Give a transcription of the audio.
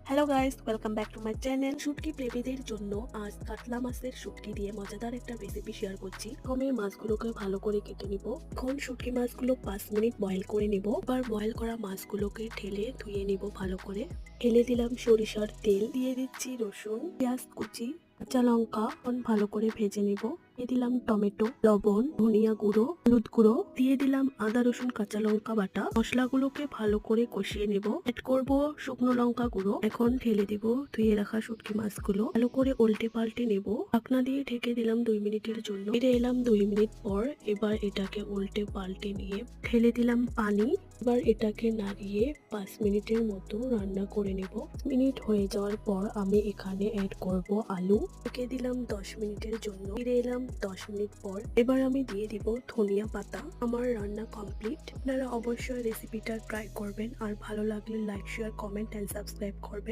Hello guys, welcome back to my channel. শুটকি প্রেমীদের জন্য আজ কাতলা মাছের শুটকি দিয়ে মজাদার একটা রেসিপি শেয়ার করছি। প্রথমে মাছগুলোকে ভালো করে কেটে নিব। এখন শুটকি মাছগুলো 5 মিনিট বয়েল করে নিব। এবার বয়েল করা মাছগুলোকে ঢেলে ধুয়ে নিব ভালো করে। ঢেলে দিলাম সরিষার তেল, দিয়ে দিচ্ছি রসুন, পেঁয়াজ কুচি, কাঁচা লঙ্কা ভালো করে ভেজে নিব। দিয়ে দিলাম টমেটো, লবণ, ধনিয়া গুঁড়ো, হলুদ গুঁড়ো, দিয়ে দিলাম আদা রসুন কাঁচা লঙ্কা বাটা। মশলাগুলোকে ভালো করে কষিয়ে নেব। এড করব শুকনো লঙ্কা গুঁড়ো। এখন ঢেলে দিব ধুয়ে রাখা শুটকি মাছগুলো, ভালো করে উল্টে পাল্টে নেব। ঢাকনা দিয়ে ঢেকে দিলাম 2 মিনিটের জন্য। ফিরে এলাম 2 মিনিট পর। এবার এটাকে উল্টে পাল্টে নিয়ে ঢেলে দিলাম পানি। এবার এটাকে নাড়িয়ে 5 মিনিটের মতো রান্না করে নেব। মিনিট হয়ে যাওয়ার পর আমি এখানে অ্যাড করব আলু। ঢেকে দিলাম 10 মিনিটের জন্য। ফিরে এলাম 10 মিনিট পর। এবার আমি দিয়ে দিব ধনিয়া পাতা। আমার রান্না কমপ্লিট। আপনারা অবশ্যই রেসিপিটা ট্রাই করবেন, আর ভালো লাগলে like, share, comment and subscribe করবেন।